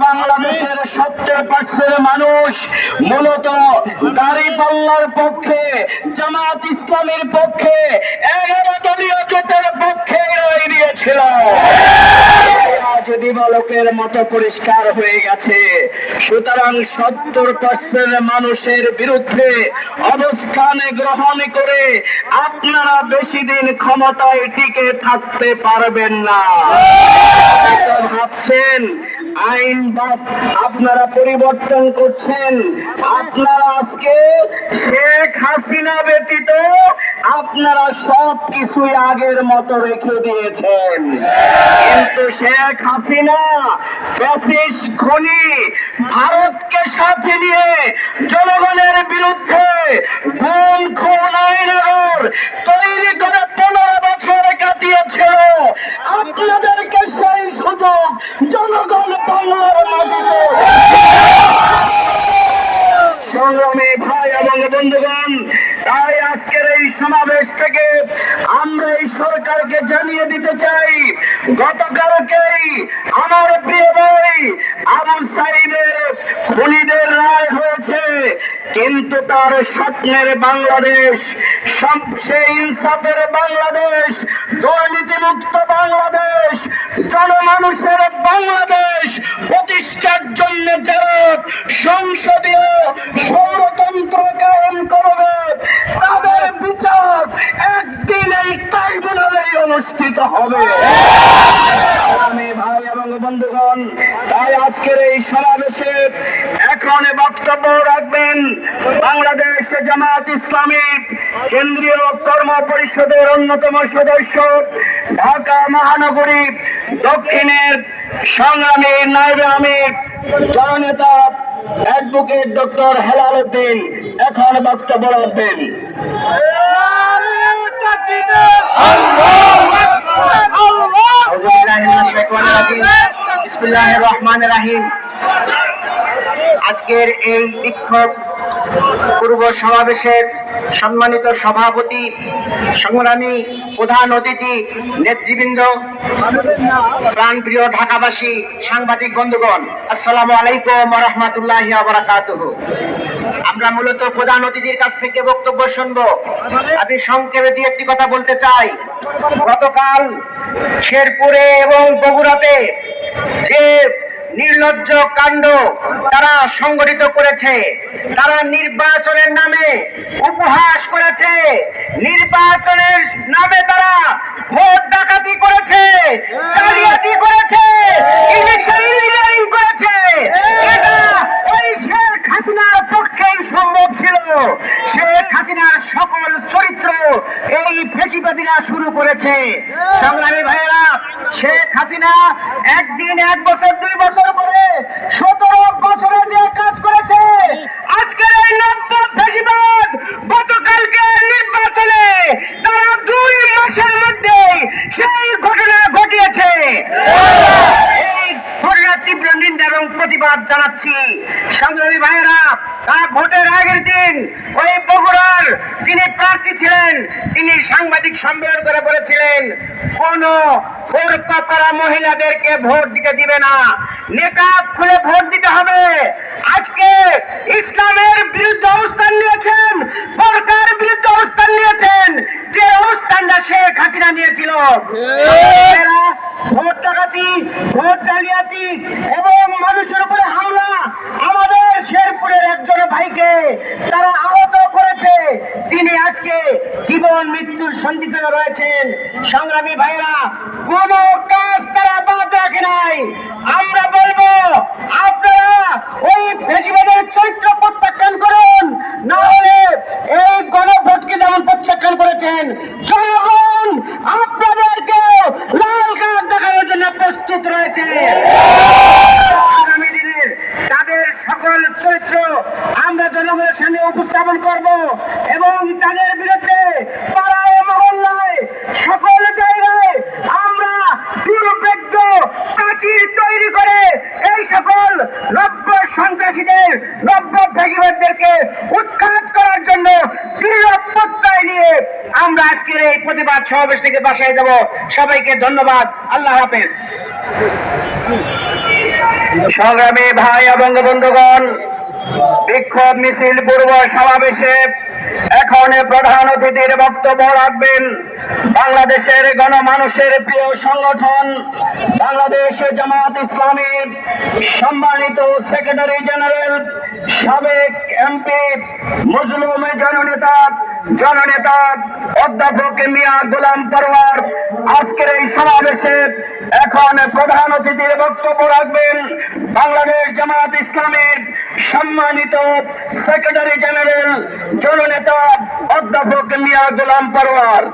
বাংলাদেশের 70% মানুষ মূলত দাঁড়িপাল্লার পক্ষে, জামাত ইসলামের পক্ষে, 11 দলীয় জোটের পক্ষে রায় দিয়েছিল। দিবালোকের মতো পরিষ্কার হয়ে গেছে। সুতরাং 70% মানুষের বিরুদ্ধে অবস্থান গ্রহণ করে আপনারা বেশি দিন ক্ষমতায় টিকে থাকতে পারবেন না। ভাবছেন আইন আপনারা পরিবর্তন করছেন, আপনারা আজকে শেখ হাসিনা ব্যতীত আপনারা সব কিছুই আগের মতো রেখে দিয়েছেন। কিন্তু শেখ হাসিনা ফ্যাসিস্ট খুনি ভারতকে সাথে নিয়ে জনগণের বিরুদ্ধে গুম খুন আইনগর তৈরি করে 15 বছর কাটিয়েছিল। আপনাদেরকে সেই সুযোগ জনগণ বাংলার মাটিতে। সংগ্রামী ভাই এবং বন্ধুগণ, তাই আজকের এই সমাবেশ থেকে আমরা এই সরকারকে জানিয়ে দিতে চাই, গতকালকেই আমার প্রিয় ভাই আবু সাইদের খুনিদের রায় হয়েছে, কিন্তু তার স্বপ্নের বাংলাদেশ, সেই ইনসাফের বাংলাদেশ, দুর্নীতিমুক্ত বাংলাদেশ, জনমানুষের বাংলাদেশ প্রতিষ্ঠার জন্য যারা সংসদীয় স্বৈরতন্ত্র কায়েম করবে তাদের বিচার একদিন এই ট্রাইব্যুনালে অনুষ্ঠিত হবে। আমি ভাই এবং বন্ধুগণ, তাই আজকের এই সমাবেশে এখন বক্তব্য রাখবেন বাংলাদেশ জামাত ইসলামী কেন্দ্রীয় কর্ম পরিষদের অন্যতম সদস্য, ঢাকা মহানগরী দক্ষিণের সংগ্রামী নায়েবে আমির জননেতা অ্যাডভোকেট ডক্টর হেলাল উদ্দিন এখন বক্তব্য রাখবেন। বিসমিল্লাহির রহমানির রহিম। আজকের এই বিক্ষোভ পূর্ব সমাবেশের সম্মানিত সভাপতি, সংগ্রামী প্রধান অতিথি, নেতৃবৃন্দ, প্রাণপ্রিয় ঢাকাবাসী, সাংবাদিক বন্ধুগণ, আসসালামু আলাইকুম ওয়া রাহমাতুল্লাহি ওয়া বারাকাতুহু। আমরা মূলত প্রধান অতিথির কাছ থেকে বক্তব্য শুনব। আমি সংক্ষেপে দুই একটি কথা বলতে চাই। গতকাল শেরপুরে এবং বগুড়াতে যে নির্লজ্জ কাণ্ড তারা সংগঠিত করেছে, তারা নির্বাচনের নামে উপহাস করেছে, নির্বাচনের নামে তারা ভোট ডাকাতি করেছে, জালিয়াতি করেছে, ইলেকশন ইঞ্জিনিয়ারিং করেছে। এটা ওই শেখ হাসিনার পক্ষেই সম্ভব ছিল। শেখ হাসিনার সকল চরিত্র এই ফ্যাসিবাদীরা শুরু করেছে। সংগ্রামী ভাইয়েরা, শেখ হাসিনা একদিন, 1 বছর, 2 বছর করে 17 বছরে যে কাজ করেছে, আজকের এই নব্য ফ্যাসিবাদ গতকালকে নির্বাচনে তারা 2 মাসের মধ্যে সেই ঘটনা ঘটিয়েছে। এই ঘটনার তীব্র নিন্দা এবং প্রতিবাদ জানাচ্ছি। সংগ্রামী ভাইয়েরা, তারা ভোটের আগের দিন ওই বগুড়ার যিনি প্রার্থী ছিলেন তিনি সাংবাদিক সম্মেলন করে বলেছিলেন কোন বোরকাপরা মহিলাদেরকে ভোট দিতে দিবে না, নেকাব খুলে ভোট দিতে হবে। আজকে ইসলামের বিরুদ্ধে অবস্থান নিয়েছেন, বোরকার বিরুদ্ধে অবস্থান নিয়েছেন, যে অবস্থানটা শেখ হাসিনা নিয়েছিল। ভোট ডাকাতি, ভোট জালিয়াতি এবং মানুষের উপরে হামলা, আমাদের শেরপুরের একজন ভাইকে তারা আহত করেছে, তিনি আজকে জীবন মৃত্যুর সন্ধিক্ষণে রয়েছেন। সংগ্রামী ভাইরা, কোন কাজ তারা বাদ রাখে নাই। আমরা বলবো আপনারা ওই ফ্যাসিবাদের চরিত্র প্রত্যাখ্যান করুন, না হলে এই গণভোটকে যেমন প্রত্যাখ্যান করেছেন, জনগণ আপনাদেরকে লাল কার্ড দেখানোর জন্য প্রস্তুত রয়েছে। আগামী দিনের তাদের সকল চরিত্র আমরা জনগণের সামনে উপস্থাপন করব এবং তাদের বিরুদ্ধে পাড়ায় মহল্লায় সকল জায়গায় আমরা দুর্ভেদ্য প্রাচীর তৈরি করে এই সকল নব্য সন্ত্রাসীদের, নব্য ফ্যাসিবাদদেরকে উৎখাত করার জন্য দৃঢ় প্রত্যয় নিয়ে আমরা আজকের এই প্রতিবাদ সমাবেশ থেকে বাসায় যাব। সবাইকে ধন্যবাদ। আল্লাহ হাফেজ। সংগ্রামী ভাই এবং বন্ধুগণ, বিক্ষোভ মিছিল পূর্ব সমাবেশে এখন প্রধান অতিথির বক্তব্য রাখবেন বাংলাদেশের গণমানুষের প্রিয় সংগঠন বাংলাদেশ জামাত ইসলামীর সম্মানিত সেক্রেটারি জেনারেল সাবেক এমপি মজলুম জননেতা অধ্যাপক মিয়া গোলাম পরওয়ার আজকের এই সমাবেশে এখন প্রধান অতিথির বক্তব্য রাখবেন বাংলাদেশ জামাত ইসলামীর সম্মানিত সেক্রেটারি জেনারেল জননেতা অধ্যাপক মিয়া গোলাম পরওয়ার।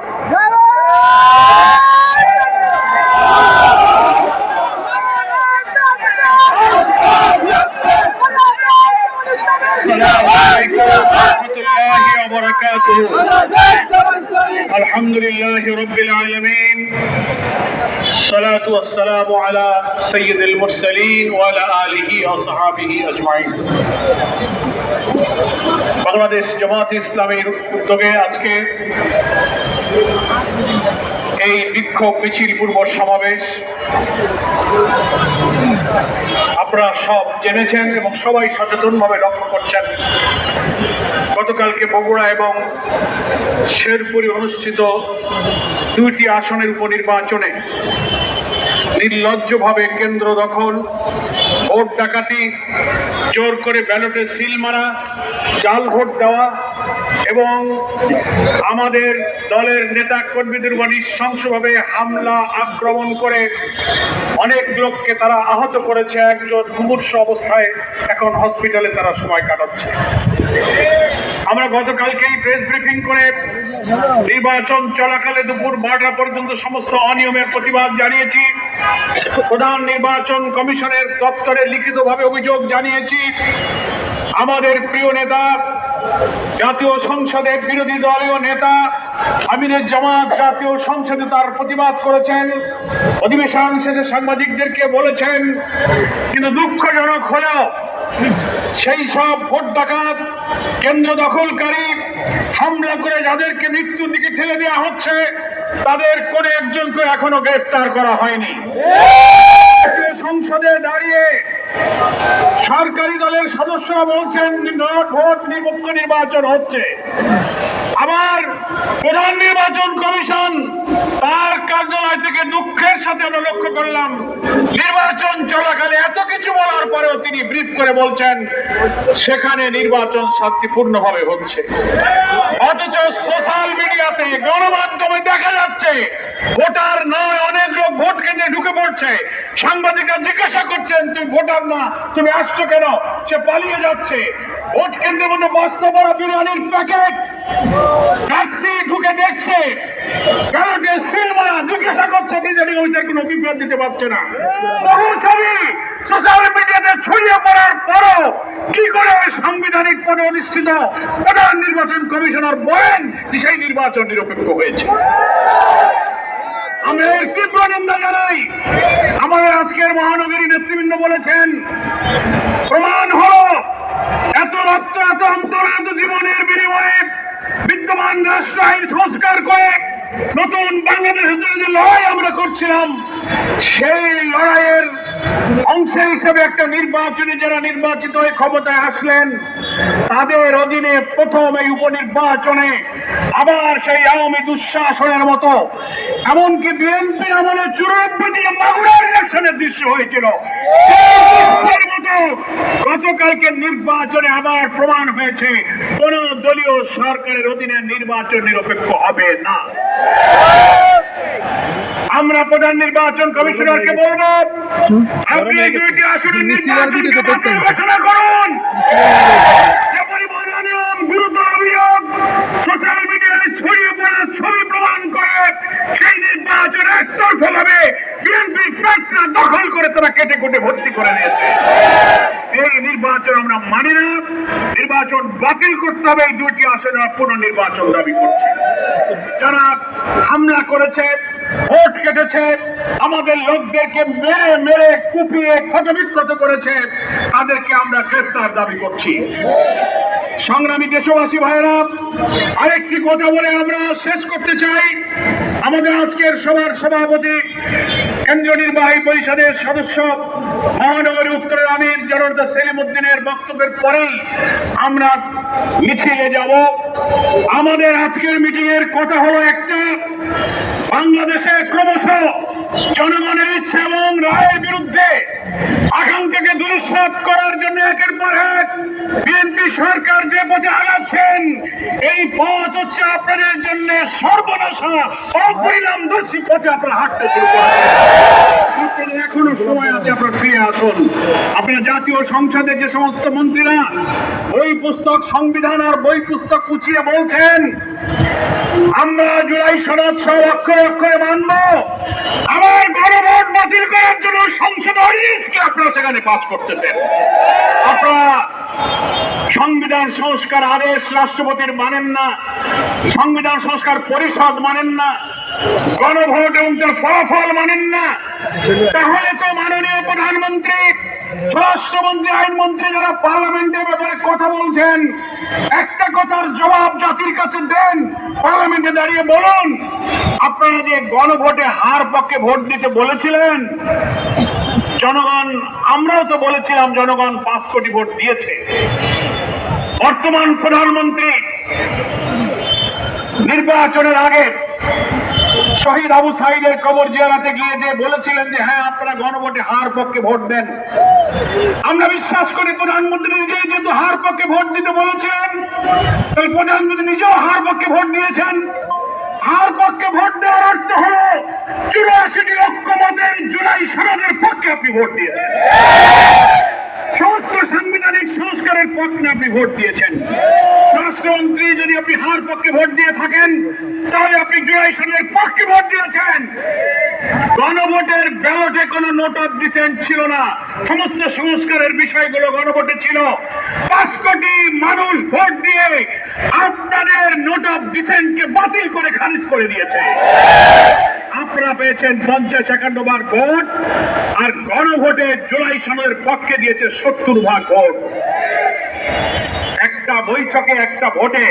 الحمدلله رب العالمين الصلاة والسلام على سيد المرسلين وعلى آله وصحابه أجمعين। বাংলাদেশ জামাত ইসলামীর উদ্যোগে আজকে এই বিক্ষোভ মিছিল পূর্ব সমাবেশ আপনারা সব জেনেছেন এবং সবাই সচেতনভাবে লক্ষ্য করছেন। গতকালকে বগুড়া এবং শেরপুরে অনুষ্ঠিত দুইটি আসনের উপনির্বাচনে নির্লজ্জভাবে কেন্দ্র দখল, ভোট ডাকাতি, জোর করে ব্যালটে সিল মারা, জাল ভোট দেওয়া এবং আমাদের দলের নেতা কর্মীদের উপর নৃশংসভাবে হামলা আক্রমণ করে অনেক লোককে তারা আহত করেছে। একজন মুমূর্ষু অবস্থায় এখন হসপিটালে তারা সময় কাটাচ্ছে। আমরা গতকালকেই প্রেস ব্রিফিং করে নির্বাচন চলাকালে দুপুর 12টা পর্যন্ত সমস্ত অনিয়মের প্রতিবাদ জানিয়েছি। প্রধান নির্বাচন কমিশনের দপ্তরে লিখিতভাবে অভিযোগ জানিয়েছি। আমাদের প্রিয় নেতা, জাতীয় সংসদে বিরোধী দলীয় নেতা আমিনুল জামাত জাতীয় সংসদে তার প্রতিবাদ করেছেন, অধিবেশন শেষে সাংবাদিকদেরকে বলেছেন। কিন্তু দুঃখজনক হলেও সেই সব ভোট ডাকাত, কেন্দ্র দখলকারী, হামলা করে যাদেরকে মৃত্যুর দিকে ঠেলে দেওয়া হচ্ছে তাদের কোনো একজনকে এখনো গ্রেফতার করা হয়নি। সংসদে দাঁড়িয়ে সরকারি দলের সদস্যরা বলছেন ভোট নিরপেক্ষ নির্বাচন হচ্ছে। আবার প্রধান নির্বাচন কমিশন তার কার্যালয় থেকে দুঃখের সাথে আমরা লক্ষ্য করলাম নির্বাচন চলাকালে এত কিছু বলার পরেও তিনি ব্রিফ করে বলছেন সেখানে নির্বাচন শান্তিপূর্ণভাবে হচ্ছে। অথচ সোশ্যাল মিডিয়াতে গণমাধ্যমে দেখা যাচ্ছে ভোটার নয়, অনেক লোক ভোট কেন্দ্রে ঢুকে পড়ছে। সাংবাদিকরা জিজ্ঞাসা করছেন তুমি ভোটার না, তুমি আসছো কেন? সে পালিয়ে যাচ্ছে। ভোট কেন্দ্রের মধ্যে বস্তা বড় বিরিয়ানির প্যাকেট, প্রার্থী ঢুকে দেখছে, ব্যালটে সিল মারা, জিজ্ঞাসা করছে বিজেপি ওইটার কোনো অভিপ্রায় দিতে পারছে না। বহু ছবি সোশ্যাল মিডিয়াতে ছড়িয়ে পড়ার পরও কি করে সাংবিধানিক পদে অধিষ্ঠিত প্রধান নির্বাচন কমিশনার বলেন যে সেই নির্বাচন নিরপেক্ষ হয়েছে। আমরা এর তীব্র নিন্দা জানাই। আমাদের আজকের মহানগরী নেতৃবৃন্দ বলেছেন প্রমাণ হলো এত রক্ত, এত অন্তর, এত জীবনের বিনিময়ে বিদ্যমান রাষ্ট্র আইন সংস্কার করে নতুন বাংলাদেশের জন্য যে লড়াই আমরা করছিলাম সেই লড়াইয়ের অংশ হিসেবে একটা নির্বাচনে যারা নির্বাচিত হয়ে ক্ষমতায় আসলেন তাদের অধীনে প্রথম এই উপনির্বাচনে আবার সেই আওয়ামী দুঃশাসনের মতো, এমনকি বিএনপির আমলে 94 দিয়ে মাগুরার ইলেকশনের দৃশ্য হয়েছিল, গতকালকে নির্বাচনে আবার প্রমাণ হয়েছে কোন দলীয় সরকারের অধীনে নির্বাচন নিরপেক্ষ হবে না। আমরা প্রধান নির্বাচন কমিশনারকে বলব আপনি এই দুইটি আসনের নির্বাচনকে বাতিল ঘোষণা করুন। যে পরিমাণ অনিয়ম, গুরুতর অভিযোগ সোশ্যাল মিডিয়ায় ছড়িয়ে পড়া ছবি প্রমাণ করে সেই নির্বাচন একতরফাভাবে বিএনপি প্রার্থীরা দখল করে তারা কেটে কুটে ভর্তি করে নিয়েছে। এই নির্বাচন আমরা মানি না। নির্বাচন বাতিল করতে হবে। এই দুইটি আসনে পুনর্নির্বাচন দাবি করছে। যারা হামলা করেছে, ভোট কেটেছে, আমাদের লোকদেরকে মেরে মেরে কুপিয়ে ক্ষতবিক্ষত করেছে, তাদেরকে আমরা গ্রেফতার দাবি করছি। সংগ্রামী দেশবাসী ভাইয়েরা, আরেকটি কথা বলে আমরা শেষ করতে চাই। আমাদের আজকের সভার সভাপতি কেন্দ্রীয় নির্বাহী পরিষদের সদস্য মহানগরী উত্তরের আমির জনতা সেলিম উদ্দিনের বক্তব্যের পরেই আমরা মিছিলে যাব। আমাদের আজকের মিটিং এর কথা হলো একটা, বাংলাদেশে ক্রমশ জনগণের ইচ্ছা এবং রায়ের বিরুদ্ধে আকাঙ্ক্ষাকে দুরুৎসাহ করার জন্য একের পর এক বিএনপি সরকার যে পথে আগাচ্ছেন, এই পথ হচ্ছে আপনাদের জন্য সর্বনাশা অপরিণামদর্শী পথে আপনারা হাঁটতে শুরু করেন। এখনো সময় আছে, আপনারা ফিরে আসুন। আপনারা জাতীয় সংসদের যে সমস্ত মন্ত্রীরা বই পুস্তক সংবিধান আর বই পুস্তক কুচিয়ে বলছেন আমরা জুলাই সনদ সব অক্ষরে অক্ষরে মানব, আমার গণভোট বাতিল করার জন্য সংসদ অর্ডিন্যান্সকে আপনারা সেখানে পাস করতেছেন। আপনারা সংবিধান সংস্কার আদেশ রাষ্ট্রপতির মানেন না, সংবিধান সংস্কার পরিষদ মানেন না, গণভোট এবং তার ফলাফল মানেন না। তাহলে তো মাননীয় প্রধানমন্ত্রী, স্বরাষ্ট্রমন্ত্রী, আইনমন্ত্রী যারা পার্লামেন্টের ব্যাপারে কথা বলছেন, একটা কথার জবাব জাতির কাছে দেন, পার্লামেন্টে দাঁড়িয়ে বলুন আপনারা যে গণভোটে হার পক্ষে ভোট দিতে বলেছিলেন, জনগণ, আমরাও তো বলেছিলাম জনগণ 5 কোটি ভোট দিয়েছে। বর্তমান প্রধানমন্ত্রী নির্বাচনের আগে শহীদ আবু সাইদের কবর জিয়ারতে গিয়ে যে বলেছিলেন যে হ্যাঁ আপনারা গণভোটে হার পক্ষে ভোট দেন, আমরা বিশ্বাস করি প্রধানমন্ত্রী নিজেই যেহেতু হার পক্ষে ভোট দিতে বলেছিলেন, তাই প্রধানমন্ত্রী নিজেও হার পক্ষে ভোট দিয়েছেন। হার পক্ষে ভোট দেওয়ার অর্থ হল 84 লক্ষ মতের জুলাই সনদের পক্ষে আপনি ভোট দিয়েছেন, সমস্ত সাংবিধানিক সংস্কারের পক্ষে আপনি ভোট দিয়েছেন। স্বরাষ্ট্রমন্ত্রী যদি আপনি হার পক্ষে ভোট দিয়ে থাকেন তাহলে আপনি জুলাই সনদের পক্ষে ভোট দিয়েছেন। গণভোটের ব্যালটে কোনো নোট অফ ডিসেন্ট ছিল না, সমস্ত সংস্কারের বিষয়গুলো গণভোটে ছিল। 5 কোটি মানুষ ভোট দিয়ে আপনাদের নোট অফ ডিসেন্টকে বাতিল করে খারিজ করে দিয়েছে। আপনারা পেয়েছেন 50-51 ভাগ ভোট, আর গণভোটে জুলাই সনদের পক্ষে দিয়েছে 70 ভাগ ভোট। একটা বৈঠকে একটা ভোটে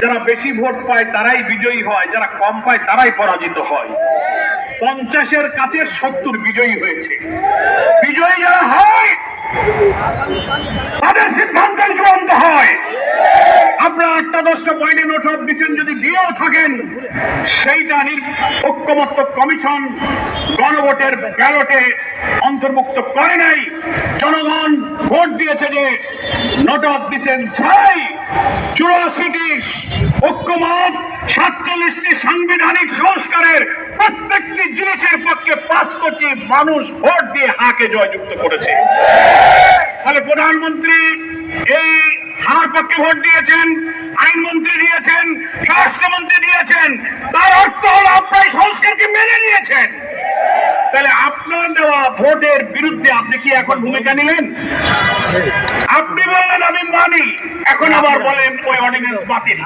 যারা বেশি ভোট পায় তারাই বিজয়ী হয়, যারা কম পায় তারাই পরাজিত হয়। 50-এর কাছে 70 বিজয়ী হয়েছে। বিজয়ী যারা হয় তাদের সিদ্ধান্তের চূড়ান্ত হয়। আপনারা 8-10টা পয়েন্টে নোট অফ ডিসেন্ট যদি দিয়েও থাকেন, সেইটা ঐক্যমত্য কমিশন গণভোটের ব্যালটে অন্তর্ভুক্ত করে নাই। জনগণ ভোট দিয়েছে যে নোট অফ ডিসেন্ট চাই। 84টি ঐক্যমত, 47টি সাংবিধানিক সংস্কারের প্রত্যেকটি জিনিসের পক্ষে 5 কোটি মানুষ ভোট দিয়ে হাকে জয়যুক্ত করেছে। তাহলে প্রধানমন্ত্রী এই হার পক্ষে ভোট দিয়েছেন, আইনমন্ত্রী দিয়েছেন, স্বরাষ্ট্রমন্ত্রী দিয়েছেন, তার অর্থ হল আপনার সংস্কারকে মেনে নিয়েছেন। তাহলে আপনার দেওয়া ভোটের বিরুদ্ধে আপনি কি এখন ভূমিকা নিলেন? আপনি বললেন আমি মানি, এখন আবার বলেন ওই অর্ডিন্যান্স বাতিল,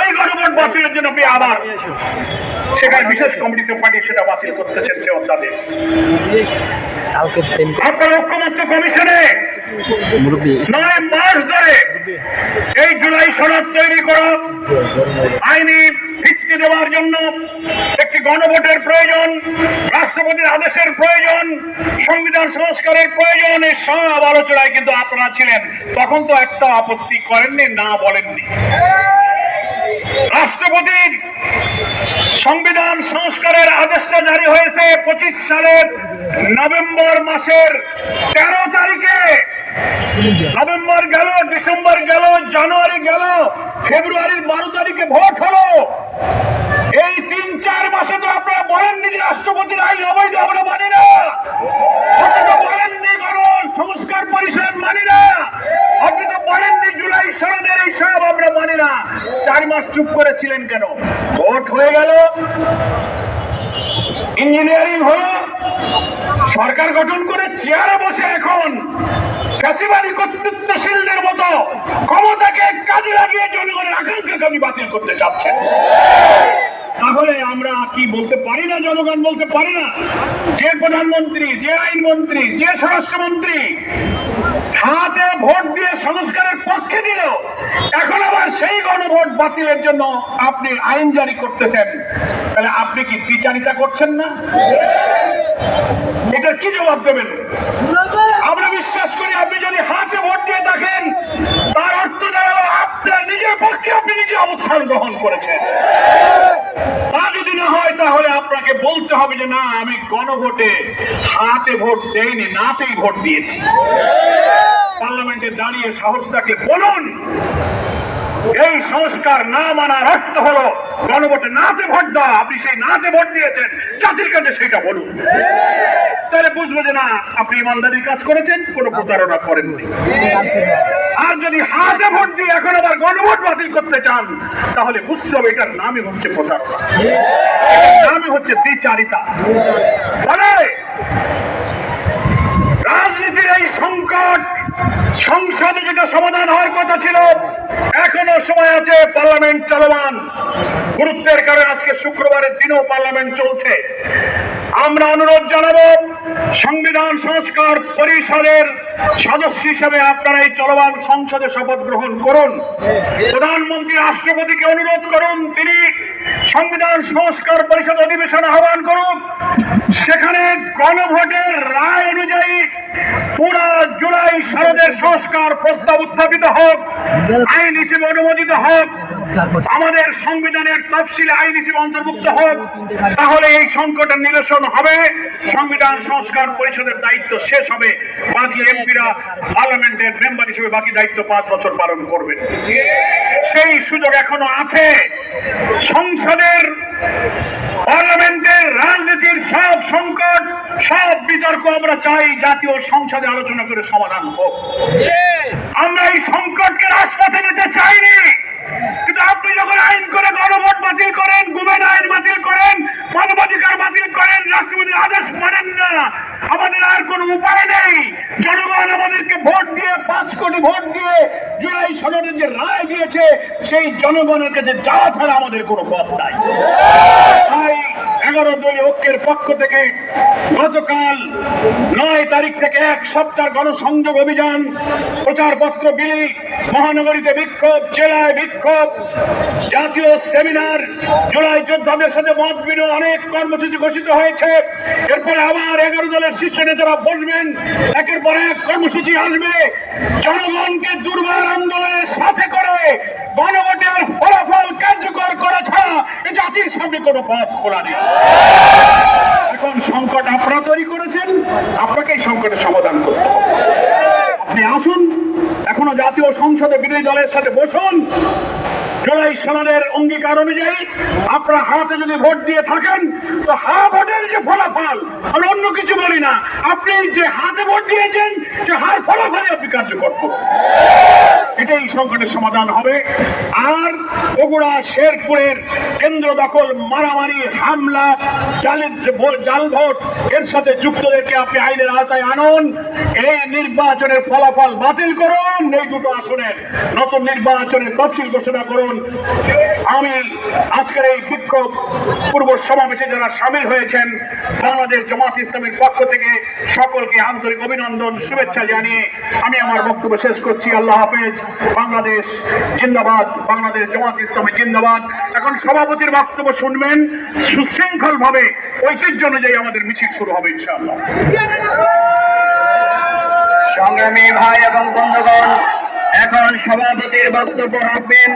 ওই গণভোট বাতিলের জন্য আপনি আবার সেখানে বিশেষ কমিটিতে পাঠিয়ে সেটা বাতিল করতেছেন সে অধ্যাদেশ। আপনার ঐক্যমত্য কমিশনে 9 মাস ধরে এই জুলাই সনদ তৈরি করা, আইনি ভিত্তি দেওয়ার জন্য একটি গণভোটের প্রয়োজন, রাষ্ট্রপতির আদেশের প্রয়োজন, সংবিধান সংস্কারের প্রয়োজন, এই সব আলোচনায় কিন্তু আপনারা ছিলেন। তখন তো একটা আপত্তি করেননি, না বলেননি। রাষ্ট্রপতির সংবিধান সংস্কারের আদেশটা জারি হয়েছে 25 সালের নভেম্বর মাসের 13 তারিখে। নভেম্বর গেল, ডিসেম্বর গেল, জানুয়ারি গেল, ফেব্রুয়ারির 12 তারিখে ভোট হলো। এই 3-4 মাসে তো আপনারা বলেননি যে রাষ্ট্রপতির আইন অবৈধ, আমরা মানি না। আপনি তো বলেননি গণ সংস্কার পরিষদ মানি না। আপনি তো বলেননি জুলাই সনদের এই সব আমরা মানি না। 4 মাস চুপ করেছিলেন কেন? ভোট হয়ে গেল, ইঞ্জিনিয়ারিং হলো, সরকার গঠন করে চেয়ারে বসে এখন ফ্যাসিবাদী কর্তৃত্বশীলদের মতো ক্ষমতাকে কাজে লাগিয়ে জনগণের আকাঙ্ক্ষাকে আপনি বাতিল করতে চাচ্ছেন। তাহলে আমরা কি বলতে পারি না, জনগণ বলতে পারি না যে প্রধানমন্ত্রী, যে আইনমন্ত্রী, যে স্বরাষ্ট্রমন্ত্রী হাতে ভোট দিয়ে সংস্কারের পক্ষে দিল, এখন আবার সেই গণভোট বাতিলের জন্য আপনি আইন জারি করতেছেন, তাহলে আপনি কি দ্বিচারিতা করছেন না? এটার কি জবাব দেবেন? আমরা বিশ্বাস করি আপনি যদি হাতে ভোট দিয়ে থাকেন তার অর্থ দাঁড়ালো আপনার নিজের পক্ষে আপনি নিজে অবস্থান গ্রহণ করেছেন। তা যদি না হয় তাহলে আপনাকে বলতে হবে যে না, আমি গণভোটে হাতে ভোট দেইনি, নাতেই ভোট দিয়েছি। পার্লামেন্টে দাঁড়িয়ে সাহস থাকলে বলুন এই সংস্কার না মানার অর্থ হলো গণভোটে নাতে ভোট দেওয়া। আপনি সেই নাতে ভোট দিয়েছেন, জাতির কাছে সেটা বলুন, তাহলে বুঝবে যে না আপনি ইমানদারির কাজ করেছেন, কোনো প্রতারণা করেননি। আর যদি হাতে ভোট দিয়ে এখন আবার গণভোট বাতিল করতে চান তাহলে বুঝতে হবে এটার নামই হচ্ছে প্রতারণা, নামই হচ্ছে দ্বিচারিতা। ফলে রাজনীতির এই সংকট সংসদে যেটা সমাধান হওয়ার কথা ছিল, এখনো সময় আছে, পার্লামেন্ট চলমান। গুরুত্বের কারণে আজকে শুক্রবারের দিনেও পার্লামেন্ট চলছে। আমরা অনুরোধ জানাবো সংবিধান সংস্কার পরিষদের সদস্য হিসেবে আপনারা এই চলমান সংসদে শপথ গ্রহণ করুন। প্রধানমন্ত্রী রাষ্ট্রপতিকে অনুরোধ করুন তিনি সংবিধান সংস্কার পরিষদ অধিবেশন আহ্বান করুন। সেখানে গণভোটের রায় অনুযায়ী পুরা জুলাই সনদের সংস্কার প্রস্তাব উত্থাপিত হোক, আইন হিসেবে অনুমোদিত হোক, আমাদের সংবিধানের তফসিলে আইন হিসেবে অন্তর্ভুক্ত হোক। তাহলে এই সংকটের নিরসন হবে, সংবিধান সংস্কার পরিষদের দায়িত্ব শেষ হবে, বাকি এমপিরা পার্লামেন্টের মেম্বার হিসেবে বাকি দায়িত্ব 5 বছর পালন করবেন। সেই সুযোগ এখনো আছে। সংসদের পার্লামেন্টের রাজনীতির সব সংকট, সব বিতর্ক আমরা চাই জাতীয় সংসদে আলোচনা করে সমাধান হোক। আমরা এই সংকটকে রাজপথে নিতে চাইনি, কিন্তু আপনি যখন আইন করে গণভোট বাতিল করেন, গুমের আইন বাতিল করেন, মানবাধিকার বাতিল করেন, রাষ্ট্রপতির আদেশ মানেন না, আমাদের আর কোনো উপায় নেই। জনগণ আমাদেরকে ভোট দিয়ে 5 কোটি ভোট দিয়ে জুলাই সনদের যে রায় দিয়েছে সেই জনগণের কাছে যাওয়া ছাড়া আমাদের কোনো পথ নাই। তাই 11 দলীয় ঐক্যের পক্ষ থেকে গতকাল 9 তারিখ থেকে 1 সপ্তাহ গণসংযোগ অভিযান, প্রচারপত্র বিলি, মহানগরীতে বিক্ষোভ, জেলায় বিক্ষোভ, জাতীয় সেমিনার, জুলাই যোদ্ধাদের সাথে মত বিনিময়, অনেক কর্মসূচি ঘোষিত হয়েছে। এরপরে আবার 11 দলের শীর্ষ নেতারা বসবেন, একের পর এক কর্মসূচি আসবে। জনগণকে দুর্বার আন্দোলনের সাথে করে গণভোটের ফলাফল কার্যকর করা ছাড়া এই জাতির সামনে কোনো পথ খোলা নেই। এখন সংকট আপনারা তৈরি করেছেন, আপনাকে এই সংকটের সমাধান করতে হবে। আপনি আসুন, এখনো জাতীয় সংসদে বিরোধী দলের সাথে বসুন। জুলাই সনদের অঙ্গীকার অনুযায়ী আপনারা হাতে যদি ভোট দিয়ে থাকেন তো ভোটের যে ফলাফল, আমরা অন্য কিছু বলি না, আপনি যে হাতে ভোট দিয়েছেন যে ফলাফল আপনি কার্যকর করুন, এটাই সংকটের সমাধান হবে। আর বগুড়া শেরপুরের কেন্দ্র দখল, মারামারি, হামলা, জাল ভোট, এর সাথে যুক্তদেরকে আপনি আইনের আওতায় আনুন। এই নির্বাচনের ফলাফল বাতিল করুন, এই দুটো আসনের নতুন নির্বাচনের তফসিল ঘোষণা করুন। আমি আজকের এই বিক্ষোভ পূর্ব সমাবেশে যারা সামিল হয়েছেন বাংলাদেশ জামাত ইসলামের পক্ষ থেকে সকলকে আন্তরিক অভিনন্দন, শুভেচ্ছা জানিয়ে আমি আমার বক্তব্য শেষ করছি। আল্লাহ হাফেজ। বাংলাদেশ জিন্দাবাদ, বাংলাদেশ জামাত ইসলামী জিন্দাবাদ। এখন সভাপতির বক্তব্য শুনবেন, সুশৃঙ্খল ভাবে ঐতিহ্য অনুযায়ী আমাদের মিছিল শুরু হবে ইনশাআল্লাহ। সংগ্রামী ভাই এবং বন্ধুগণ, এখন সভাপতির বক্তব্য রাখবেন